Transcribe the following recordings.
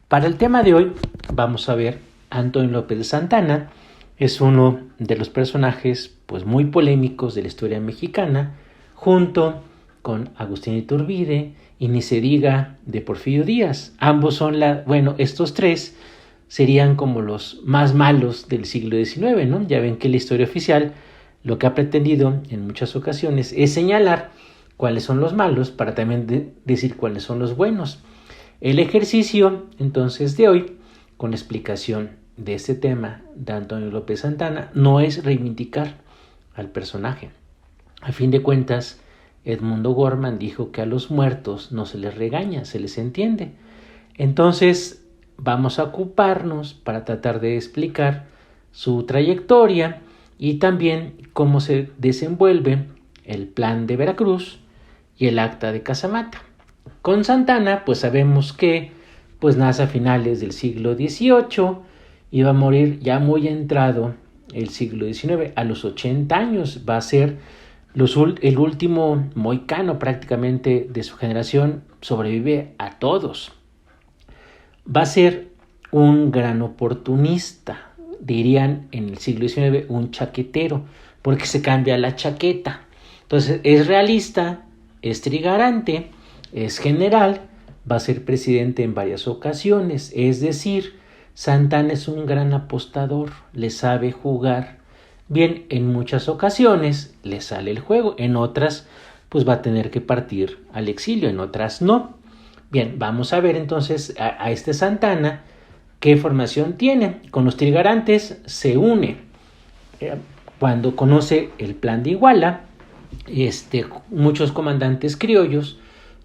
Para el tema de hoy vamos a ver Antonio López de Santana. Es uno de los personajes pues muy polémicos de la historia mexicana, junto con Agustín Iturbide y ni se diga de Porfirio Díaz. Ambos son estos tres serían como los más malos del siglo XIX, ¿no? Ya ven que la historia oficial lo que ha pretendido en muchas ocasiones es señalar cuáles son los malos para también decir cuáles son los buenos. El ejercicio entonces de hoy, con la explicación de este tema de Antonio López Santana, no es reivindicar al personaje. A fin de cuentas, Edmundo Gorman dijo que a los muertos no se les regaña, se les entiende. Entonces, vamos a ocuparnos para tratar de explicar su trayectoria y también cómo se desenvuelve el plan de Veracruz y el acta de Casamata. Con Santana, pues sabemos que nace a finales del siglo XVIII y va a morir ya muy entrado el siglo XIX. A los 80 años va a ser el último mohicano prácticamente de su generación, sobrevive a todos. Va a ser un gran oportunista, dirían en el siglo XIX un chaquetero, porque se cambia la chaqueta. Entonces es realista, es trigarante, es general, va a ser presidente en varias ocasiones, es decir, Santana es un gran apostador, le sabe jugar. Bien, en muchas ocasiones le sale el juego, en otras pues va a tener que partir al exilio, en otras no. Bien, vamos a ver entonces a este Santana qué formación tiene. Con los trigarantes se une. Cuando conoce el plan de Iguala, muchos comandantes criollos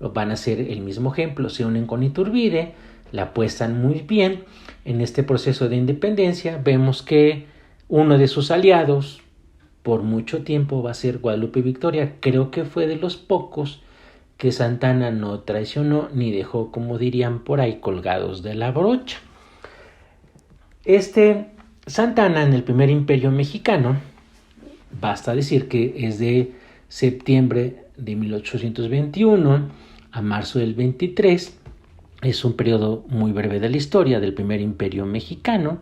van a ser el mismo ejemplo, se unen con Iturbide, la apuestan muy bien. En este proceso de independencia vemos que uno de sus aliados por mucho tiempo va a ser Guadalupe Victoria. Creo que fue de los pocos que Santana no traicionó ni dejó, como dirían por ahí, colgados de la brocha. Santana en el primer imperio mexicano, basta decir que es de septiembre de 1821 a marzo del 23, es un periodo muy breve de la historia del primer imperio mexicano,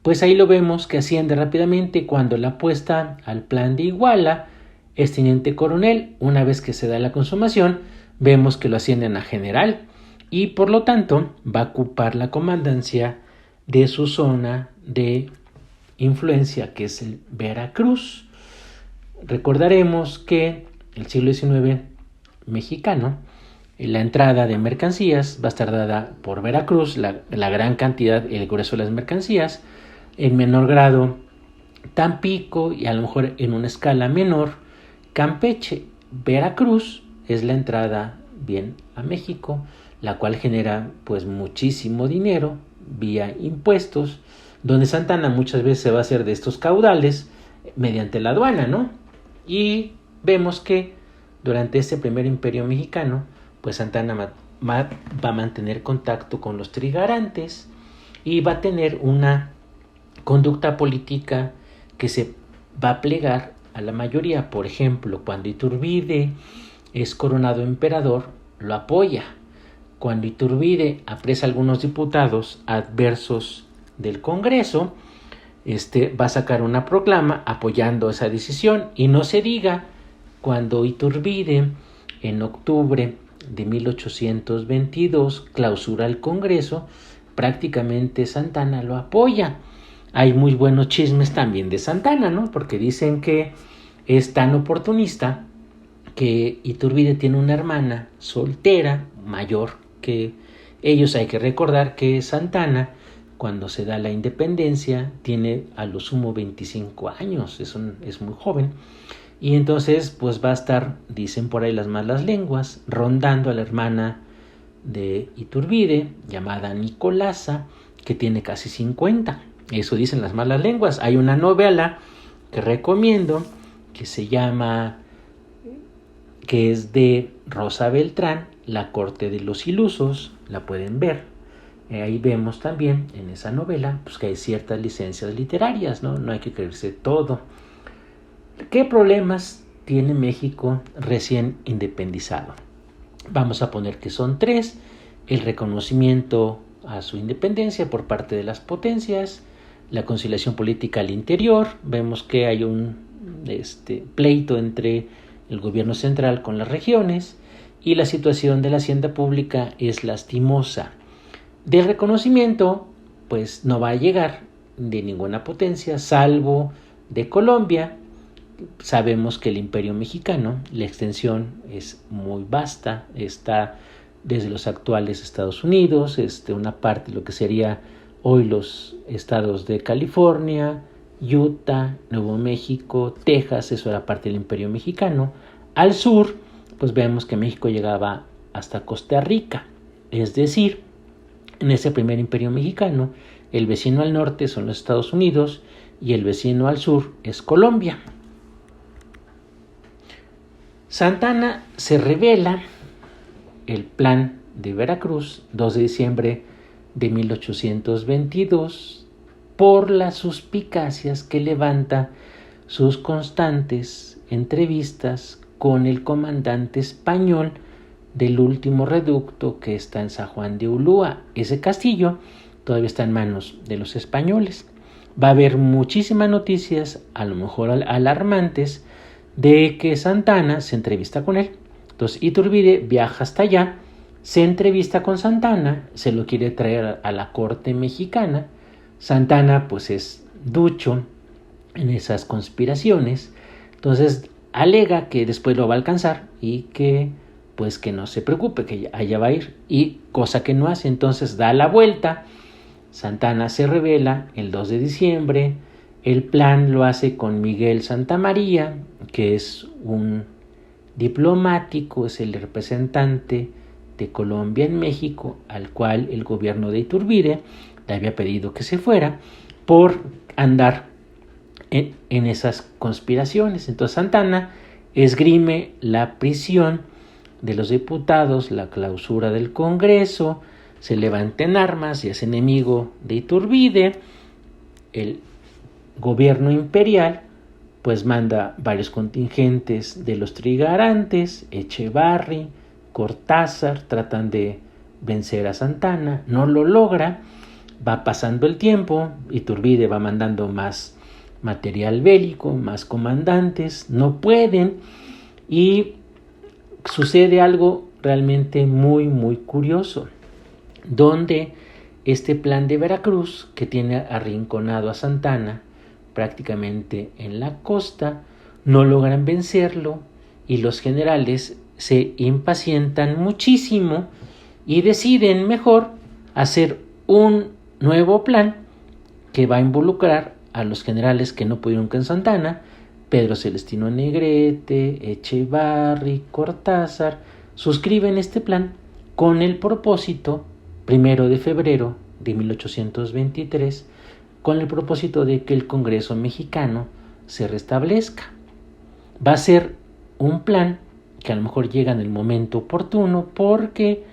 pues ahí lo vemos que asciende rápidamente cuando la apuesta al plan de Iguala es teniente coronel. Una vez que se da la consumación, vemos que lo ascienden a general y por lo tanto va a ocupar la comandancia de su zona de influencia, que es el Veracruz. Recordaremos que el siglo XIX mexicano, la entrada de mercancías va a estar dada por Veracruz, la gran cantidad, el grueso de las mercancías, en menor grado Tampico y a lo mejor en una escala menor Campeche. Veracruz es la entrada bien a México, la cual genera pues muchísimo dinero vía impuestos, donde Santana muchas veces se va a hacer de estos caudales mediante la aduana, ¿no? Y vemos que durante este primer imperio mexicano, pues Santana va a mantener contacto con los trigarantes y va a tener una conducta política que se va a plegar a la mayoría. Por ejemplo, cuando Iturbide es coronado emperador, lo apoya. Cuando Iturbide apresa a algunos diputados adversos del Congreso, va a sacar una proclama apoyando esa decisión. Y no se diga cuando Iturbide en octubre de 1822 clausura el Congreso, prácticamente Santana lo apoya. Hay muy buenos chismes también de Santana, ¿no? Porque dicen que es tan oportunista que Iturbide tiene una hermana soltera mayor que ellos. Hay que recordar que Santana, cuando se da la independencia, tiene a lo sumo 25 años, es muy joven. Y entonces pues va a estar, dicen por ahí las malas lenguas, rondando a la hermana de Iturbide, llamada Nicolasa, que tiene casi 50. Eso dicen las malas lenguas. Hay una novela que recomiendo que se llama, que es de Rosa Beltrán, La corte de los ilusos, la pueden ver. Ahí vemos también en esa novela pues que hay ciertas licencias literarias, no hay que creerse todo. ¿Qué problemas tiene México recién independizado? Vamos a poner que son 3: el reconocimiento a su independencia por parte de las potencias, la conciliación política al interior. Vemos que hay un pleito entre el gobierno central con las regiones y la situación de la hacienda pública es lastimosa. Del reconocimiento, pues no va a llegar de ninguna potencia, salvo de Colombia. Sabemos que el Imperio Mexicano, la extensión es muy vasta, está desde los actuales Estados Unidos, una parte de lo que sería hoy los estados de California, Utah, Nuevo México, Texas, eso era parte del Imperio Mexicano. Al sur, pues vemos que México llegaba hasta Costa Rica, es decir, en ese primer Imperio Mexicano, el vecino al norte son los Estados Unidos y el vecino al sur es Colombia. Santa Anna se revela el plan de Veracruz, 2 de diciembre de 1822, por las suspicacias que levanta sus constantes entrevistas con el comandante español del último reducto que está en San Juan de Ulúa. Ese castillo todavía está en manos de los españoles. Va a haber muchísimas noticias, a lo mejor alarmantes, de que Santa Anna se entrevista con él. Entonces Iturbide viaja hasta allá, se entrevista con Santa Anna, se lo quiere traer a la corte mexicana. Santa Anna pues es ducho en esas conspiraciones, entonces alega que después lo va a alcanzar y que pues que no se preocupe, que allá va a ir, y cosa que no hace. Entonces da la vuelta. Santa Anna se revela el 2 de diciembre, el plan lo hace con Miguel Santamaría, que es un diplomático, es el representante de Colombia en México, al cual el gobierno de Iturbide le había pedido que se fuera por andar en esas conspiraciones. Entonces Santa Anna esgrime la prisión de los diputados, la clausura del Congreso, se levanta en armas y es enemigo de Iturbide. El gobierno imperial pues manda varios contingentes de los trigarantes, Echevarri, Cortázar, tratan de vencer a Santa Anna, no lo logra, va pasando el tiempo, Iturbide va mandando más material bélico, más comandantes, no pueden, y sucede algo realmente muy muy curioso, donde este plan de Veracruz, que tiene arrinconado a Santa Anna prácticamente en la costa, no logran vencerlo y los generales se impacientan muchísimo y deciden mejor hacer un nuevo plan que va a involucrar a los generales que no pudieron con Santa Anna, Pedro Celestino Negrete, Echevarri, Cortázar, suscriben este plan con el propósito, 1 de febrero de 1823, con el propósito de que el Congreso mexicano se restablezca. Va a ser un plan que a lo mejor llega en el momento oportuno porque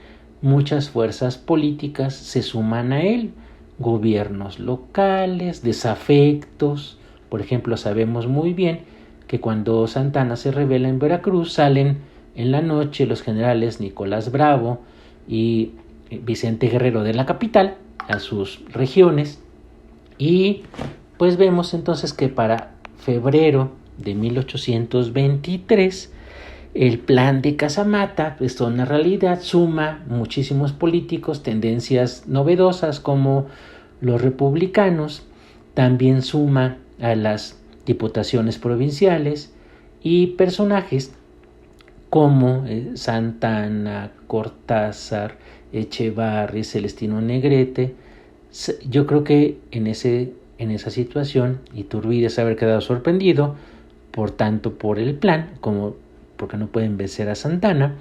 muchas fuerzas políticas se suman a él, gobiernos locales, desafectos. Por ejemplo, sabemos muy bien que cuando Santa Anna se revela en Veracruz, salen en la noche los generales Nicolás Bravo y Vicente Guerrero de la capital a sus regiones, y pues vemos entonces que para febrero de 1823 el plan de Casamata es una realidad, suma muchísimos políticos, tendencias novedosas como los republicanos, también suma a las diputaciones provinciales y personajes como Santa Anna, Cortázar, Echevarri, Celestino Negrete. Yo creo que en esa situación Iturbide se haber quedado sorprendido, por tanto por el plan como porque no pueden vencer a Santa Anna,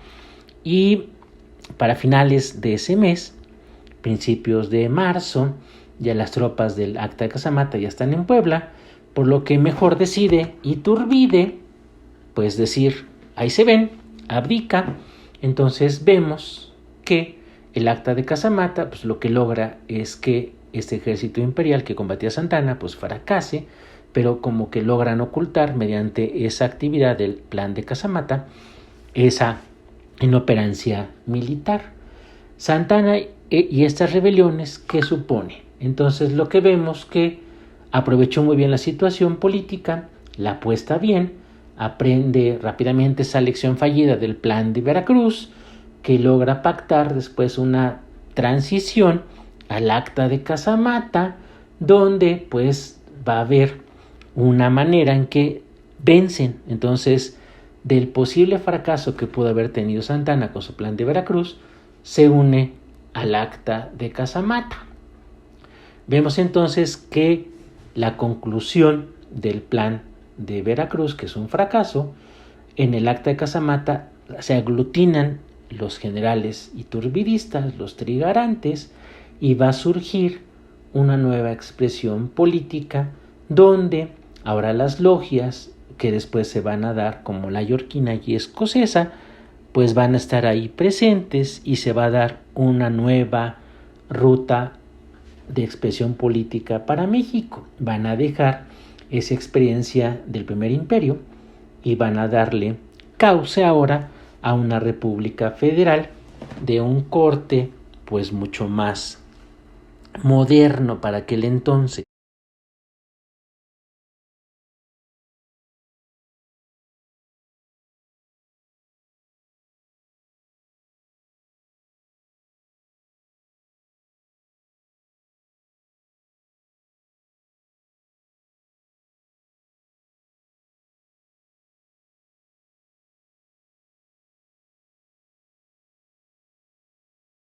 y para finales de ese mes, principios de marzo, ya las tropas del Acta de Casamata ya están en Puebla, por lo que mejor decide Iturbide pues decir, ahí se ven, abdica. Entonces vemos que el Acta de Casamata pues lo que logra es que este ejército imperial que combatía a Santa Anna pues fracase, pero como que logran ocultar mediante esa actividad del plan de Casamata esa inoperancia militar. Santa Anna y estas rebeliones, ¿qué supone? Entonces lo que vemos que aprovechó muy bien la situación política, la apuesta bien, aprende rápidamente esa lección fallida del plan de Veracruz, que logra pactar después una transición al acta de Casamata, donde pues va a haber una manera en que vencen. Entonces, del posible fracaso que pudo haber tenido Santa Anna con su plan de Veracruz, se une al acta de Casamata. Vemos entonces que la conclusión del plan de Veracruz, que es un fracaso, en el acta de Casamata se aglutinan los generales iturbidistas, los trigarantes, y va a surgir una nueva expresión política donde ahora las logias, que después se van a dar como la yorquina y escocesa, pues van a estar ahí presentes y se va a dar una nueva ruta de expresión política para México. Van a dejar esa experiencia del primer imperio y van a darle cauce ahora a una república federal de un corte pues mucho más moderno para aquel entonces.